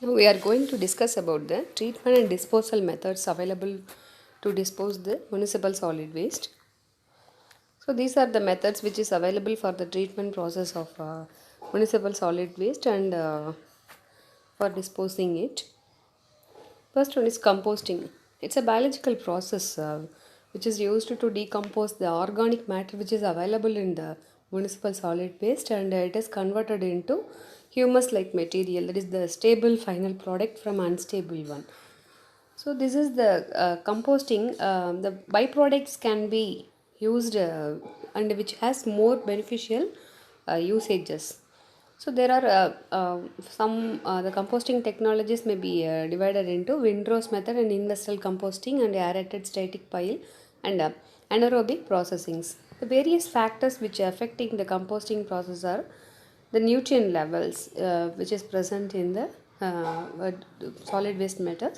Now we are going to discuss about the treatment and disposal methods available to dispose the municipal solid waste. So these are the methods which is available for the treatment process of municipal solid waste and for disposing it. First one is composting. It's a biological process which is used to decompose the organic matter which is available in the municipal solid waste, and it is converted into humus like material, that is the stable final product from unstable one. So this is the composting. The byproducts can be used and which has more beneficial usages. So there are some the composting technologies may be divided into windrows method and industrial composting and aerated static pile and anaerobic processings. The various factors which are affecting the composting process are the nutrient levels which is present in the solid waste matter,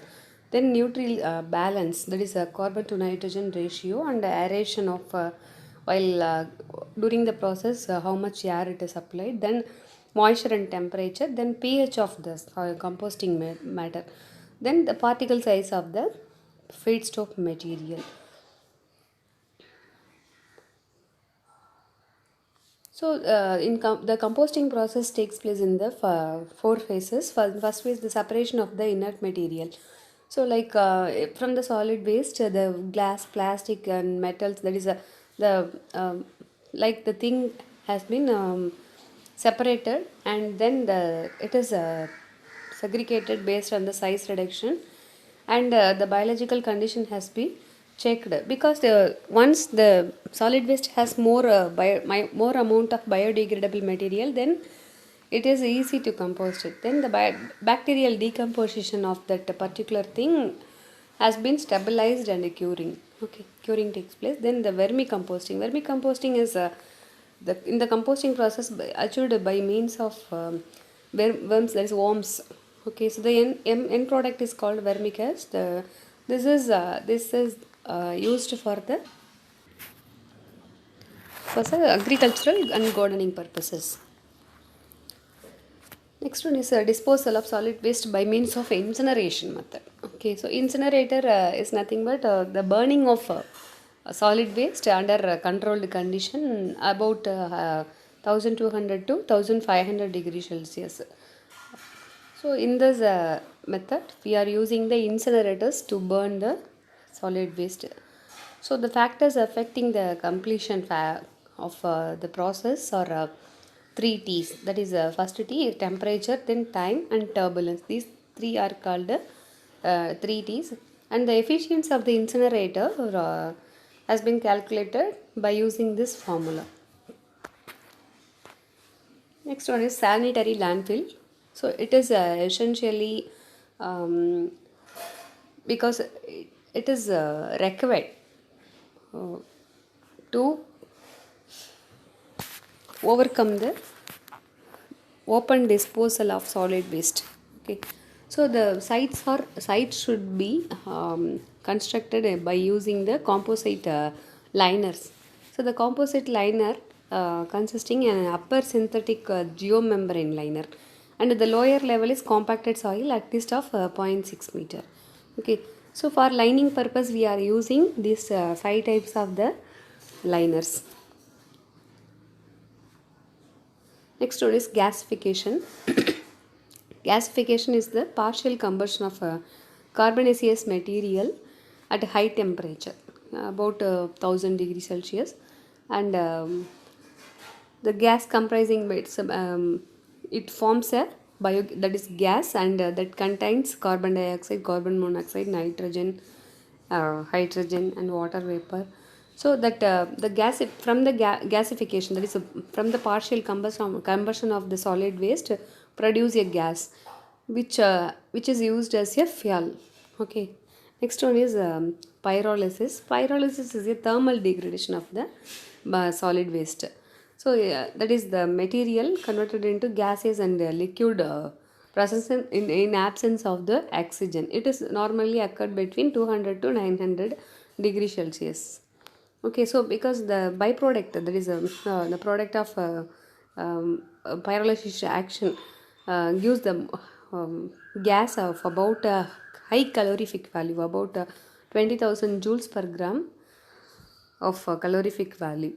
then nutrient balance, that is a carbon to nitrogen ratio, and aeration of while during the process how much air it is applied, then moisture and temperature, then pH of the composting matter, then the particle size of the feedstock material. So, the composting process takes place in the four phases. First phase, the separation of the inert material. So, like from the solid waste, the glass, plastic, and metals. That is the like the thing has been separated, and then it is segregated based on the size reduction, and the biological condition has been checked, because once the solid waste has more amount of biodegradable material, then it is easy to compost it. Then the bacterial decomposition of that particular thing has been stabilized and curing. Okay, curing takes place. Then the vermicomposting is in the composting process achieved by means of worms, that is worms. Okay, so the end product is called vermicast. This is used for the agricultural and gardening purposes. Next one is disposal of solid waste by means of incineration method. Okay, so incinerator is nothing but the burning of solid waste under controlled condition about 1200 to 1500 degrees Celsius. So in this method, we are using the incinerators to burn the solid waste. So the factors affecting the completion of the process are three T's. That is first T, temperature, then time, and turbulence. These three are called three T's. And the efficiency of the incinerator has been calculated by using this formula. Next one is sanitary landfill. So it is essentially because it is required uh, to overcome the open disposal of solid waste. Okay, so the sites should be constructed by using the composite liners. So the composite liner consisting an upper synthetic geomembrane liner, and the lower level is compacted soil at least of zero point 0.6 meter. Okay, so for lining purpose we are using these five types of the liners. Next one is gasification. Gasification is the partial combustion of a carbonaceous material at a high temperature, about 1000 degrees Celsius, and the gas comprising it forms a that is gas, and that contains carbon dioxide, carbon monoxide, nitrogen, hydrogen, and water vapor. So that the gas from the gasification, that is from the partial combustion of the solid waste, produce a gas which is used as a fuel. Okay, next one is pyrolysis. Pyrolysis is a thermal degradation of the solid waste. So that is the material converted into gases and liquid process in absence of the oxygen. It is normally occurred between 200 to 900 degrees Celsius. Okay, so because the byproduct, that is the product of pyrolysis action, gives the gas of about high calorific value, about 20,000 joules per gram of calorific value.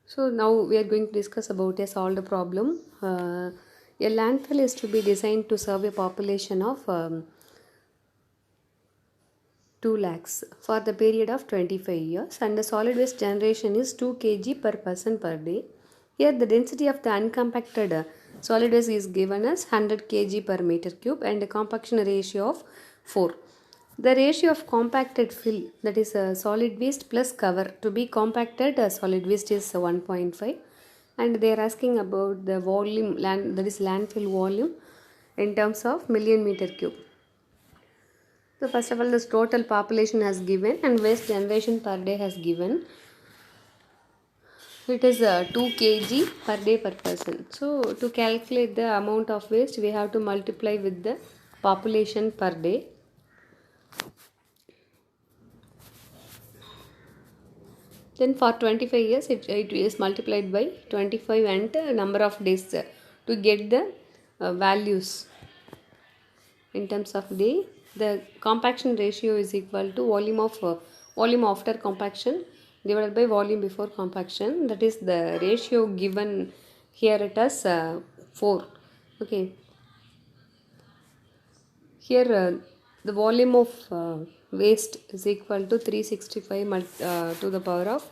So now we are going to discuss about a solved problem. A landfill is to be designed to serve a population of 2 lakhs for the period of 25 years, and the solid waste generation is 2 kg per person per day. Here the density of the uncompacted solid waste is given as 100 kg per meter cube and a compaction ratio of 4. The ratio of compacted fill, that is solid waste plus cover, to be compacted solid waste is 1.5, and they are asking about the volume, that is landfill volume in terms of million meter cube. So first of all, this total population has given and waste generation per day has given. It is 2 kg per day per person. So to calculate the amount of waste, we have to multiply with the population per day. Then for 25 years, it is multiplied by 25 and number of days to get the values in terms of day. The compaction ratio is equal to volume after compaction divided by volume before compaction. That is the ratio given here. It has 4. Okay. Here the volume of waste is equal to 365 to the power of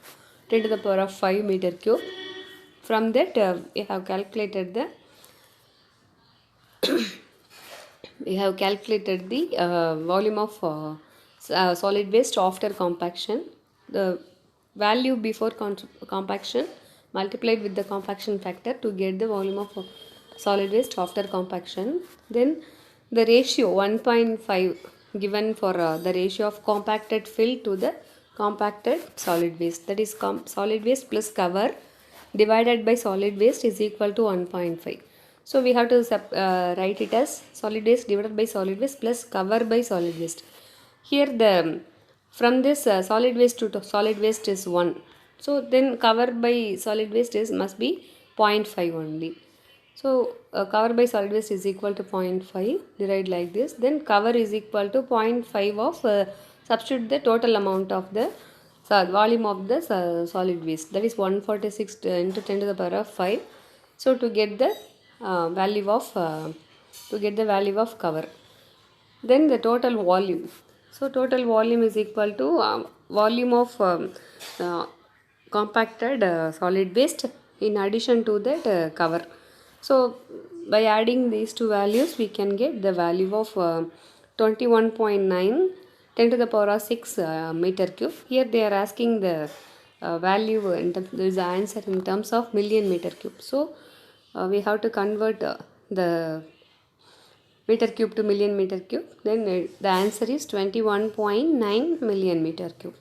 10 to the power of 5 meter cube. From that we have calculated the volume of solid waste after compaction. The value before compaction multiplied with the compaction factor to get the volume of solid waste after compaction. Then the ratio 1.5 given for the ratio of compacted fill to the compacted solid waste, that is solid waste plus cover divided by solid waste is equal to 1.5. So we have to write it as solid waste divided by solid waste plus cover by solid waste. Here the from this solid waste to solid waste is 1. So then cover by solid waste is must be 0.5 only. So cover by solid waste is equal to 0.5, divide like this. Then cover is equal to 0.5 of substitute the total amount of the volume of the solid waste, that is 146 into 10 to the power of 5. So to get the value of cover, then the total volume. So total volume is equal to volume of compacted solid waste in addition to that cover. So by adding these two values, we can get the value of 21.9 10 to the power of 6 meter cube. Here they are asking the value, there is an answer in terms of million meter cube. So we have to convert the meter cube to million meter cube. Then the answer is 21.9 million meter cube.